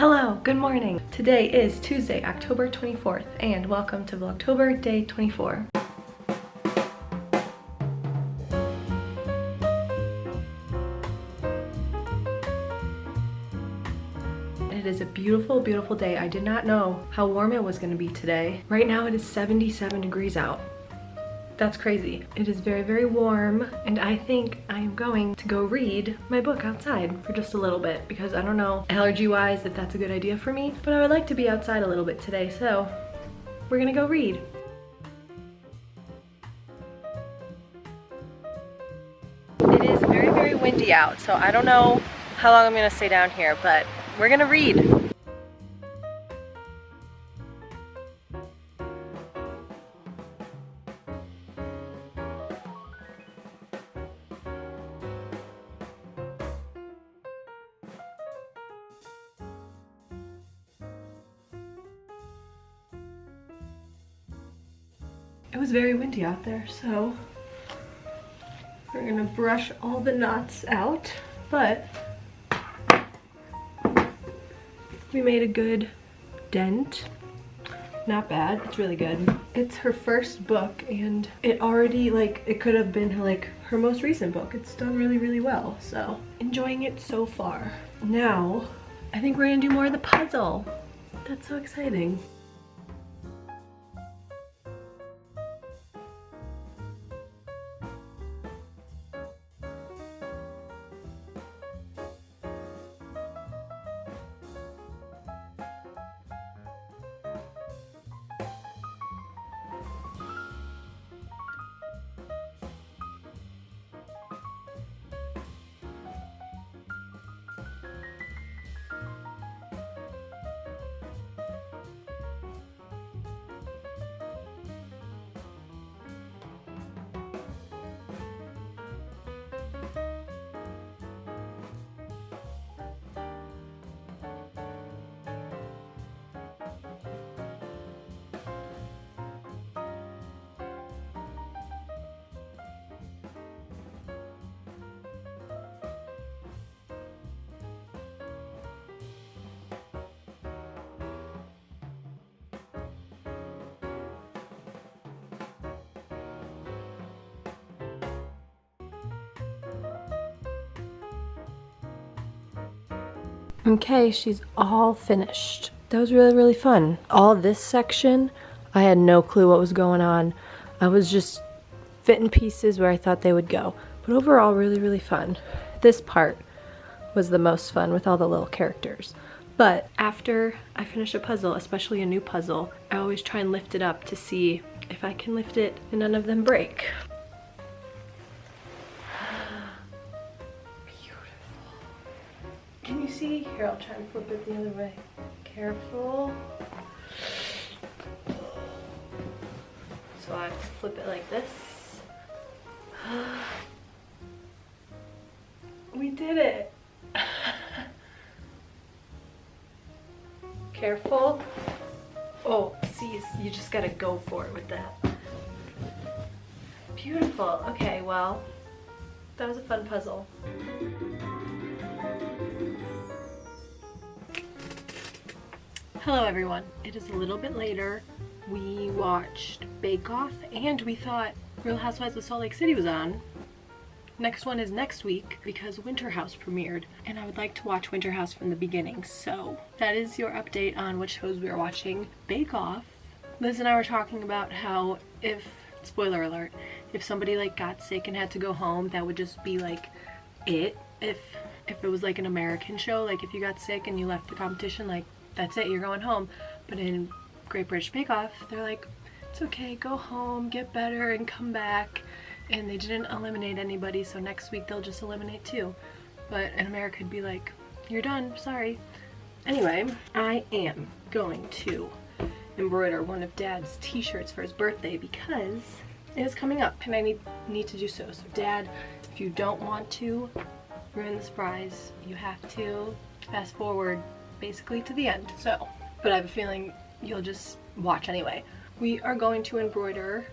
Hello, good morning. Today is Tuesday, October 24th, and welcome to Vlogtober day 24. It is a beautiful, beautiful day. I did not know how warm it was going to be today. Right now it is 77 degrees out. That's crazy. It is very, very warm, and I think I am going to go read my book outside for just a little bit because I don't know allergy-wise if that's a good idea for me, but I would like to be outside a little bit today, so we're gonna go read. It is very, very windy out, so I don't know how long I'm gonna stay down here, but we're gonna read. It was very windy out there, so we're gonna brush all the knots out, but we made a good dent. Not bad, it's really good. It's her first book, and it already, it could have been her most recent book. It's done really, really well, so enjoying it so far. Now, I think we're gonna do more of the puzzle. That's so exciting. Okay, she's all finished. That was really, really fun. All this section, I had no clue what was going on. I was just fitting pieces where I thought they would go. But overall, really, really fun. This part was the most fun with all the little characters. But after I finish a puzzle, especially a new puzzle, I always try and lift it up to see if I can lift it and none of them break. Can you see? Here, I'll try and flip it the other way. Careful. So I flip it like this. We did it! Careful. Oh, see, you just gotta go for it with that. Beautiful. Okay, well, that was a fun puzzle. Hello everyone, it is a little bit later. We watched Bake Off and we thought Real Housewives of Salt Lake City was on. Next one is next week because Winter House premiered and I would like to watch Winter House from the beginning. So that is your update on what shows we are watching. Bake Off. Liz and I were talking about how if, spoiler alert, if somebody got sick and had to go home, that would just be it. If it was an American show, if you got sick and you left the competition, that's it, you're going home. But in Great British Bake Off, they're it's okay, go home, get better, and come back. And they didn't eliminate anybody, so next week they'll just eliminate 2. But in America, it'd be you're done, sorry. Anyway, I am going to embroider one of Dad's t-shirts for his birthday because it is coming up and I need to do so. So Dad, if you don't want to ruin the surprise, you have to fast forward basically to the end. So, but I have a feeling you'll just watch anyway. We are going to embroider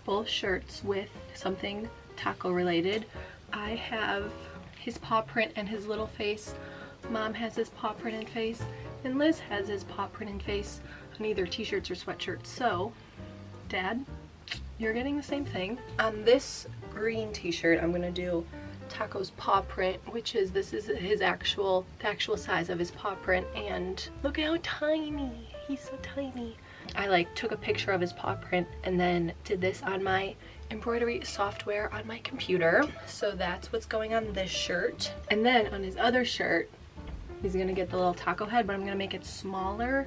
both shirts with something taco related. I have his paw print and his little face. Mom has his paw print and face. And Liz has his paw printing face on either t-shirts or sweatshirts. So, Dad, you're getting the same thing. On this green t-shirt, I'm gonna do Taco's paw print, which is, this is his the actual size of his paw print, and look how tiny, he's so tiny. I like took a picture of his paw print and then did this on my embroidery software on my computer. So that's what's going on this shirt. And then on his other shirt, he's gonna get the little taco head, but I'm gonna make it smaller,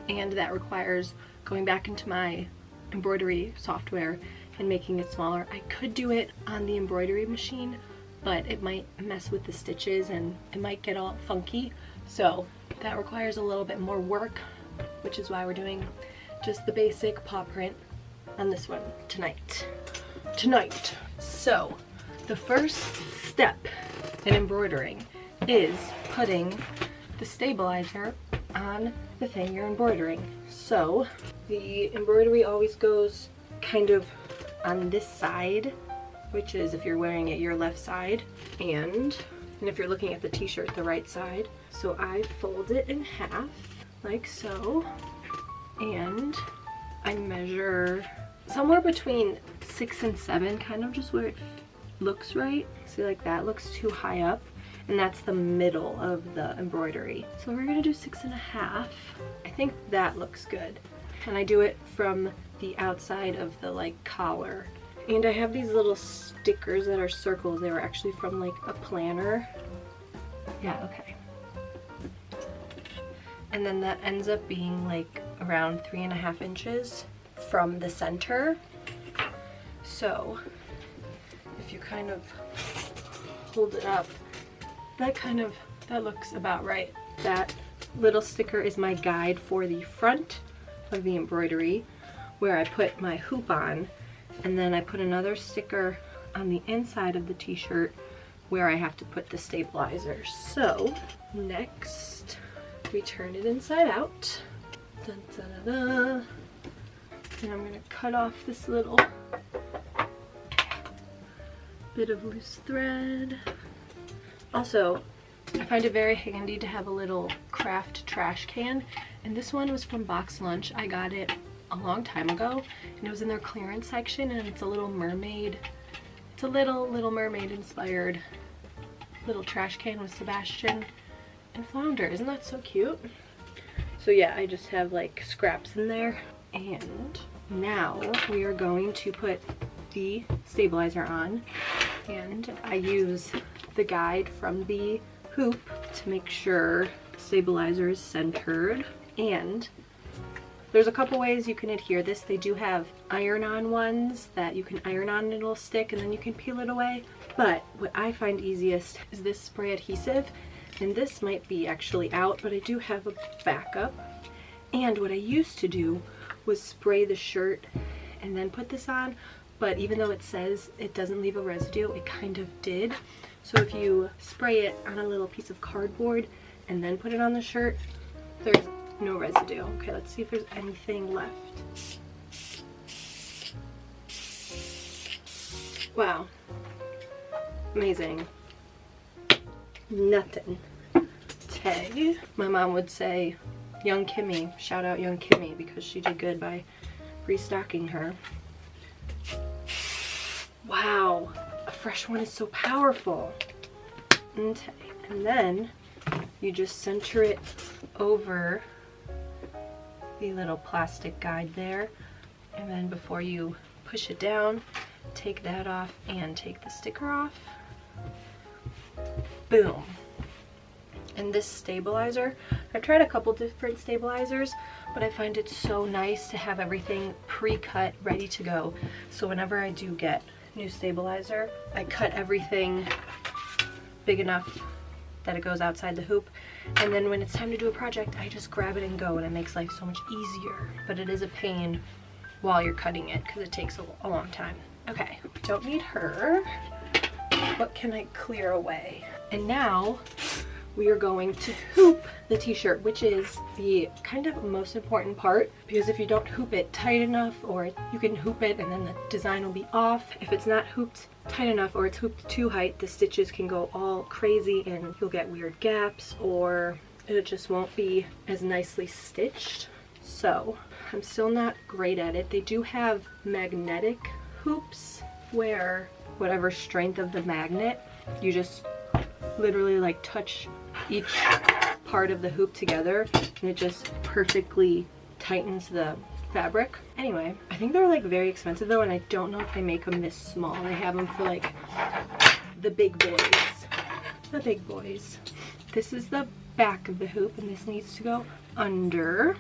and that requires going back into my embroidery software and making it smaller. I could do it on the embroidery machine, but it might mess with the stitches and it might get all funky. So that requires a little bit more work, which is why we're doing just the basic paw print on this one tonight. So the first step in embroidering is putting the stabilizer on the thing you're embroidering. So the embroidery always goes kind of on this side, which is if you're wearing it your left side, and if you're looking at the t-shirt, the right side. So I fold it in half like so, and I measure somewhere between 6 and 7, kind of just where it looks right. See, like that looks too high up, and that's the middle of the embroidery. So we're gonna do 6.5. I think that looks good. And I do it from the outside of the like collar. And I have these little stickers that are circles. They were actually from like a planner. Yeah, okay. And then that ends up being like around 3.5 inches from the center. So if you kind of hold it up, that looks about right. That little sticker is my guide for the front of the embroidery, where I put my hoop on, and then I put another sticker on the inside of the t-shirt where I have to put the stabilizer. So next we turn it inside out. Dun, dun, dun, dun. And I'm gonna cut off this little bit of loose thread. Also, I find it very handy to have a little craft trash can, and this one was from Box Lunch. I got it a long time ago, and it was in their clearance section, and it's a little mermaid. It's a little mermaid inspired little trash can with Sebastian and Flounder. Isn't that so cute? So yeah, I just have like scraps in there. And now we are going to put the stabilizer on, and I use the guide from the hoop to make sure the stabilizer is centered. And there's a couple ways you can adhere this. They do have iron-on ones that you can iron on and it'll stick, and then you can peel it away. But what I find easiest is this spray adhesive, and this might be actually out, but I do have a backup. And what I used to do was spray the shirt and then put this on, but even though it says it doesn't leave a residue, it kind of did. So if you spray it on a little piece of cardboard and then put it on the shirt, there's no residue. Okay, let's see if there's anything left. Wow. Amazing. Nothing. Tag. My mom would say, young Kimmy, shout out young Kimmy, because she did good by restocking her. Wow, a fresh one is so powerful. Okay, and then you just center it over the little plastic guide there, and then before you push it down, take that off and take the sticker off. Boom. And this stabilizer, I've tried a couple different stabilizers, but I find it so nice to have everything pre-cut, ready to go. So whenever I do get new stabilizer, I cut everything big enough that it goes outside the hoop, and then when it's time to do a project, I just grab it and go, and it makes life so much easier. But it is a pain while you're cutting it because it takes a long time. Okay, we don't need her. What can I clear away? And now we are going to hoop the t-shirt, which is the kind of most important part, because if you don't hoop it tight enough, or you can hoop it and then the design will be off. If it's not hooped tight enough, or it's hooped too high, the stitches can go all crazy and you'll get weird gaps, or it just won't be as nicely stitched. So I'm still not great at it. They do have magnetic hoops where whatever strength of the magnet, you just literally like touch each part of the hoop together and it just perfectly tightens the fabric. Anyway, I think they're like very expensive though, and I don't know if they make them this small. They have them for like the big boys. The big boys. This is the back of the hoop and this needs to go under.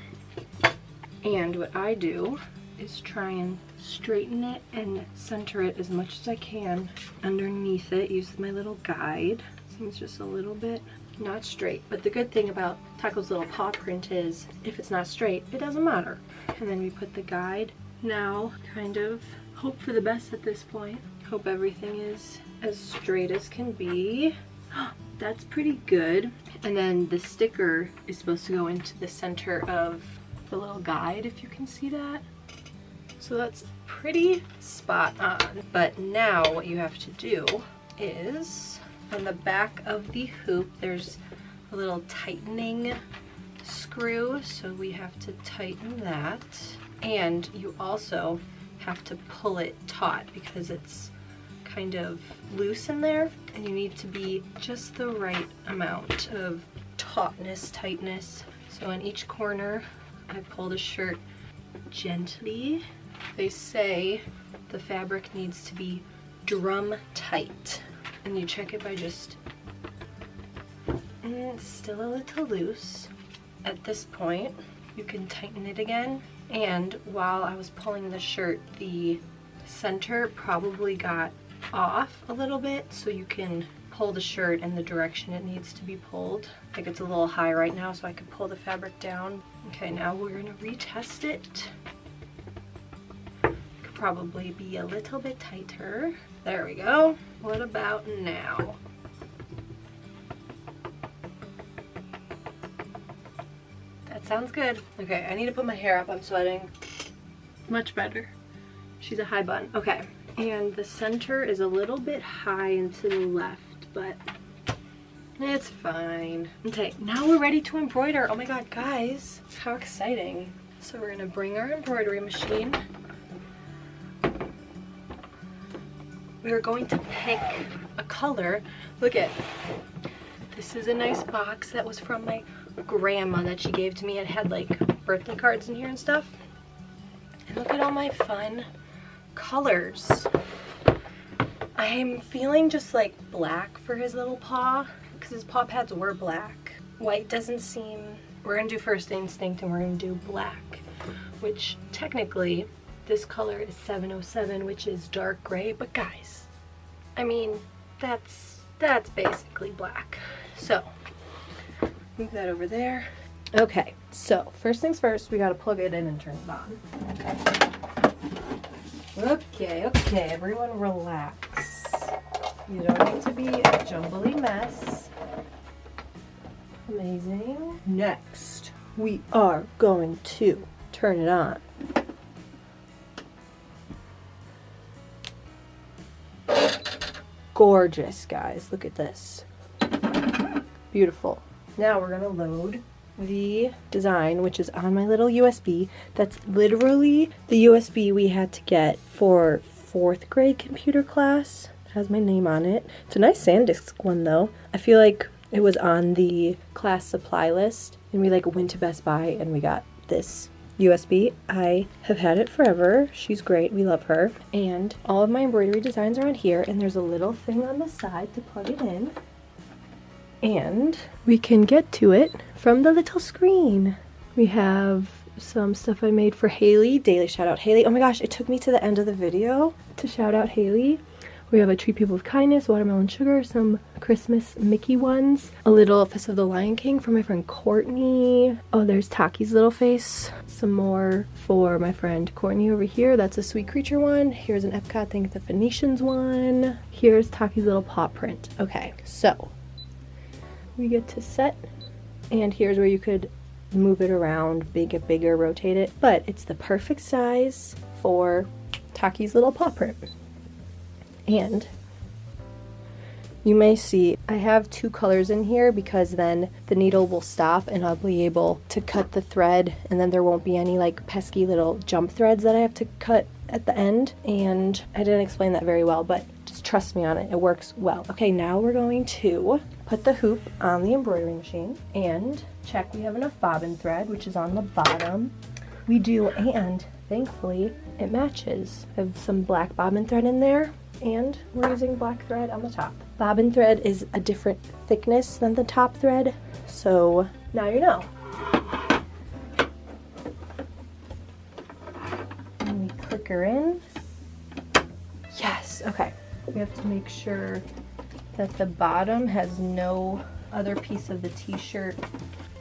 And what I do is try and straighten it and center it as much as I can underneath it. Use my little guide. Seems just a little bit not straight. But the good thing about Taco's little paw print is if it's not straight, it doesn't matter. And then we put the guide. Now kind of hope for the best at this point. Hope everything is as straight as can be. That's pretty good. And then the sticker is supposed to go into the center of the little guide, if you can see that. So that's pretty spot on. But now what you have to do is on the back of the hoop, there's a little tightening screw. So we have to tighten that. And you also have to pull it taut because it's kind of loose in there, and you need to be just the right amount of tautness, tightness. So in each corner, I pull the shirt gently. They say the fabric needs to be drum tight, and you check it by just, it's still a little loose. At this point, you can tighten it again. And while I was pulling the shirt, the center probably got off a little bit, so you can pull the shirt in the direction it needs to be pulled. I think it's a little high right now, so I could pull the fabric down. Okay, now we're gonna retest it. Could probably be a little bit tighter. There we go. What about now? That sounds good. Okay, I need to put my hair up. I'm sweating. Much better. She's a high bun. Okay. And the center is a little bit high and to the left, but it's fine. Okay, now we're ready to embroider. Oh my god, guys, how exciting. So we're gonna bring our embroidery machine. We're going to pick a color. Look at, this is a nice box that was from my grandma that she gave to me. It had like birthday cards in here and stuff. And look at all my fun colors. I'm feeling just like black for his little paw because his paw pads were black. White doesn't seem, we're gonna do First Instinct and we're gonna do black, which technically this color is 707, which is dark gray, but guys, I mean, that's basically black. So move that over there. Okay, so first things first, we gotta plug it in and turn it on. Okay, everyone relax. You don't need to be a jumbly mess. Amazing. Next, we are going to turn it on. Gorgeous, guys. Look at this. Beautiful. Now we're gonna load the design, which is on my little USB. That's literally the USB we had to get for 4th grade computer class. It has my name on it. It's a nice SanDisk one though. I feel like it was on the class supply list and we like went to Best Buy and we got this USB. I have had it forever. She's great. We love her. And all of my embroidery designs are on here, and there's a little thing on the side to plug it in. And we can get to it from the little screen. We have some stuff I made for Haley. Daily shout out Haley. Oh my gosh, it took me to the end of the video to shout out Haley. We have a Treat People with Kindness, Watermelon Sugar, some Christmas Mickey ones, a little Fist of the Lion King for my friend Courtney. Oh, there's Taki's little face. Some more for my friend Courtney over here. That's a Sweet Creature one. Here's an Epcot Think the Phoenicians one. Here's Taki's little paw print. Okay, so we get to set, and here's where you could move it around, make it bigger, rotate it, but it's the perfect size for Taki's little paw print. And You may see I have 2 colors in here because then the needle will stop and I'll be able to cut the thread, and then there won't be any like pesky little jump threads that I have to cut at the end. And I didn't explain that very well, but just trust me on it, it works well. Okay, now we're going to put the hoop on the embroidery machine and check we have enough bobbin thread, which is on the bottom. We do, and thankfully it matches. I have some black bobbin thread in there, and we're using black thread on the top. Bobbin thread is a different thickness than the top thread, so now you know. And we click her in. Yes, okay. We have to make sure that the bottom has no other piece of the t-shirt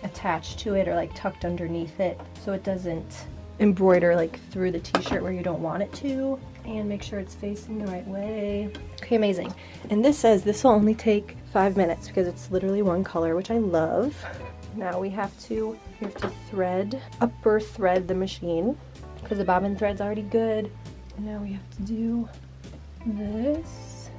attached to it or like tucked underneath it, so it doesn't embroider like through the t-shirt where you don't want it to. And make sure it's facing the right way. Okay, amazing. And this says this will only take 5 minutes because it's literally one color, which I love. Now we have to upper thread the machine because the bobbin thread's already good. And now we have to do this.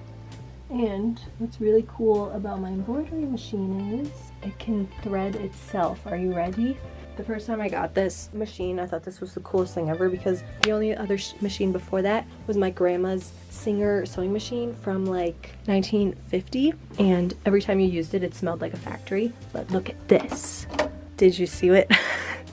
And what's really cool about my embroidery machine is it can thread itself. Are you ready? The first time I got this machine, I thought this was the coolest thing ever because the only other machine before that was my grandma's Singer sewing machine from like 1950, and every time you used it, it smelled like a factory. But look at this. Did you see it?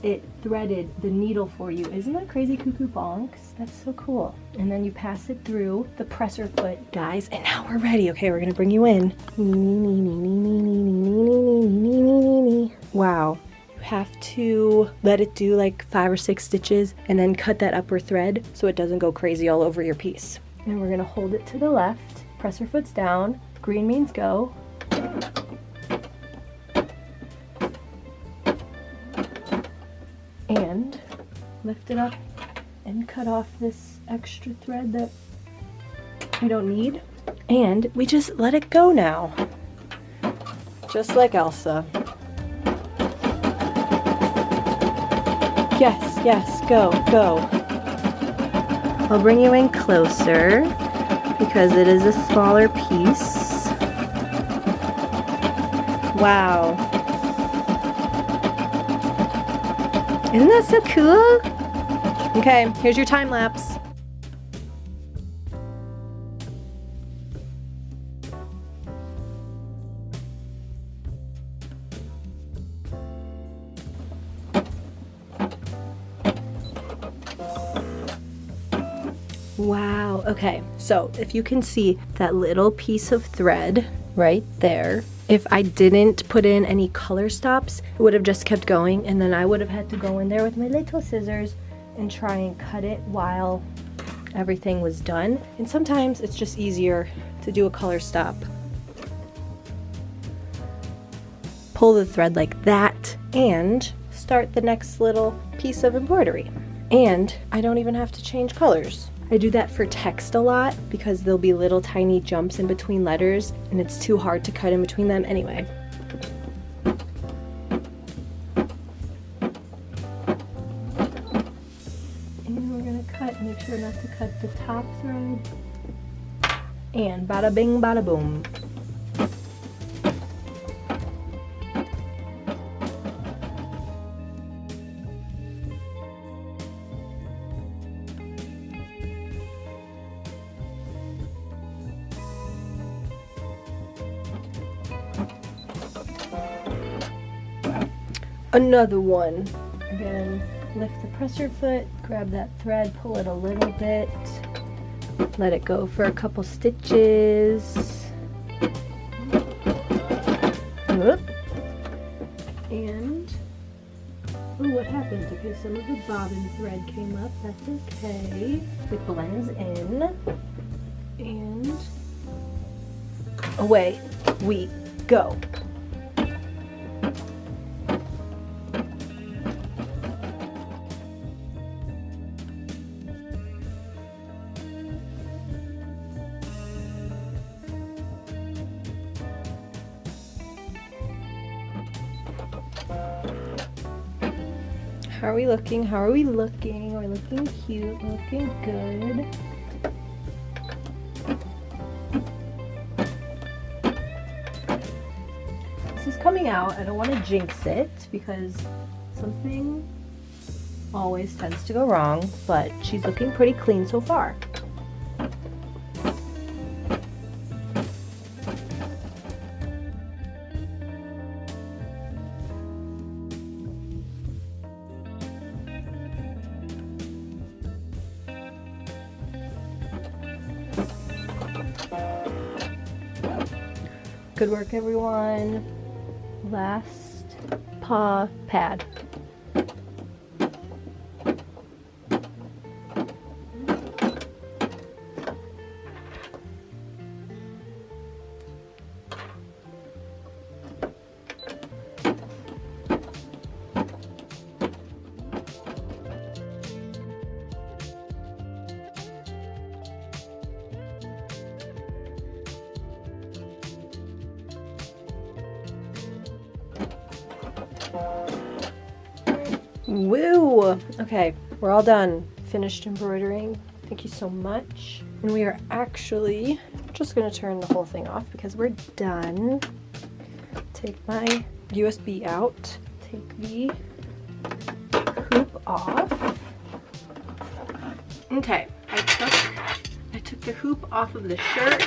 It threaded the needle for you. Isn't that crazy, cuckoo bonks? That's so cool. And then you pass it through the presser foot, guys, and now we're ready. Okay, we're gonna bring you in. Wow. Have to let it do like 5 or 6 stitches and then cut that upper thread so it doesn't go crazy all over your piece. And we're gonna hold it to the left, presser foot's down, green means go. And lift it up and cut off this extra thread that we don't need. And we just let it go now. Just like Elsa. Yes, yes, go, go. I'll bring you in closer because it is a smaller piece. Wow. Isn't that so cool? Okay, here's your time lapse. Wow, okay, so if you can see that little piece of thread right there, if I didn't put in any color stops, it would have just kept going, and then I would have had to go in there with my little scissors and try and cut it while everything was done. And sometimes it's just easier to do a color stop. Pull the thread like that and start the next little piece of embroidery. And I don't even have to change colors. I do that for text a lot because there'll be little tiny jumps in between letters and it's too hard to cut in between them anyway. And we're gonna make sure not to cut the top thread. And bada bing, bada boom. Another one. Again, lift the presser foot, grab that thread, pull it a little bit, let it go for a couple stitches. Whoop. And, oh, what happened? Okay, some of the bobbin thread came up. That's okay. It blends in. And away we go. How are we looking? How are we looking? We're looking cute, we're looking good. coming out. I don't want to jinx it because something always tends to go wrong, but she's looking pretty clean so far. Good work, everyone. Last paw pad. Woo! Okay, we're all done. Finished embroidering. Thank you so much. And we are actually just gonna turn the whole thing off because we're done. Take my USB out. Take the hoop off. Okay, I took the hoop off of the shirt,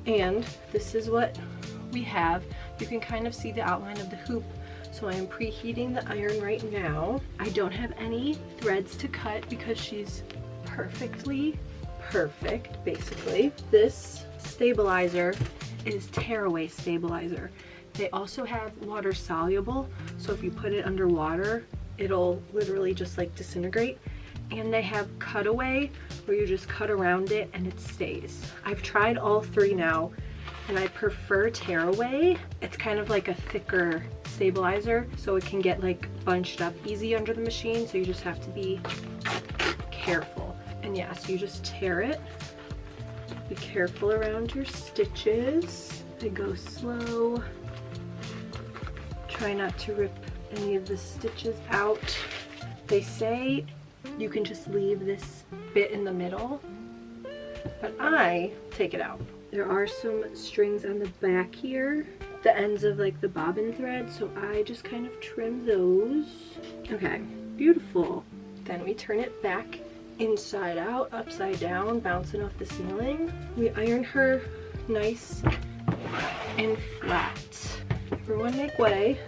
and this is what we have. You can kind of see the outline of the hoop. So I am preheating the iron right now. I don't have any threads to cut because she's perfectly perfect, basically. This stabilizer is tearaway stabilizer. They also have water soluble, so if you put it underwater, it'll literally just like disintegrate. And they have cutaway, where you just cut around it and it stays. I've tried all three now, and I prefer tearaway. It's kind of like a thicker stabilizer, so it can get like bunched up easy under the machine, so you just have to be careful. And yeah, so you just tear it. Be careful around your stitches. They go slow. Try not to rip any of the stitches out. They say you can just leave this bit in the middle, but I take it out. There are some strings on the back here, the ends of like the bobbin thread, so I just kind of trim those. Okay, beautiful. Then we turn it back inside out, upside down, bouncing off the ceiling. We iron her nice and flat. Everyone make way.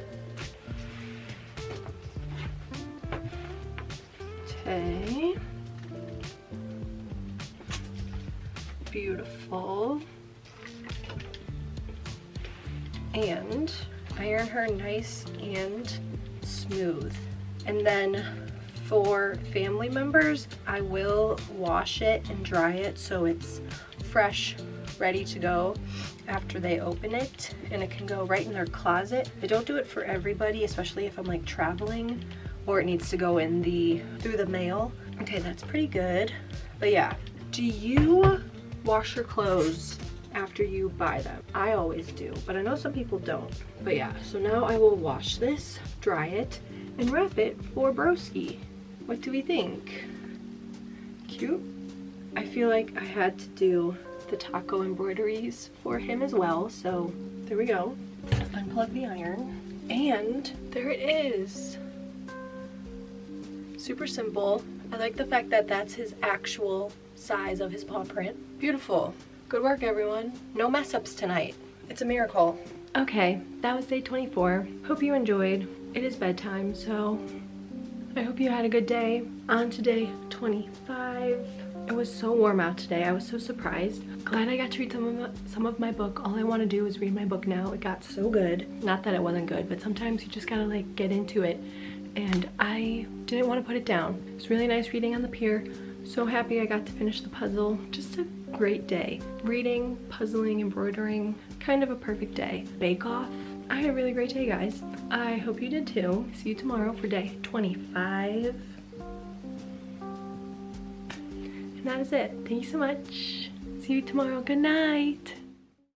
Okay. Beautiful. And iron her nice and smooth. And then for family members, I will wash it and dry it so it's fresh, ready to go after they open it, and it can go right in their closet. I don't do it for everybody, especially if I'm like traveling or it needs to go in through the mail. Okay, that's pretty good. But yeah, do you wash your clothes after you buy them? I always do, but I know some people don't. But yeah, so now I will wash this, dry it, and wrap it for broski. What do we think? Cute? I feel like I had to do the taco embroideries for him as well, so there we go. Unplug the iron, and there it is. Super simple. I like the fact that that's his actual size of his paw print. Beautiful. Good work, everyone. No mess ups tonight. It's a miracle. Okay, that was day 24. Hope you enjoyed. It is bedtime, so I hope you had a good day. On to day 25. It was so warm out today. I was so surprised. Glad I got to read some of my book. All I want to do is read my book now. It got so good. Not that it wasn't good, but sometimes you just gotta like get into it. And I didn't want to put it down. It was really nice reading on the pier. So happy I got to finish the puzzle. Just a great day. Reading, puzzling, embroidering, kind of a perfect day. Bake Off. I had a really great day, guys. I hope you did too. See you tomorrow for day 25. And that is it. Thank you so much. See you tomorrow. Good night.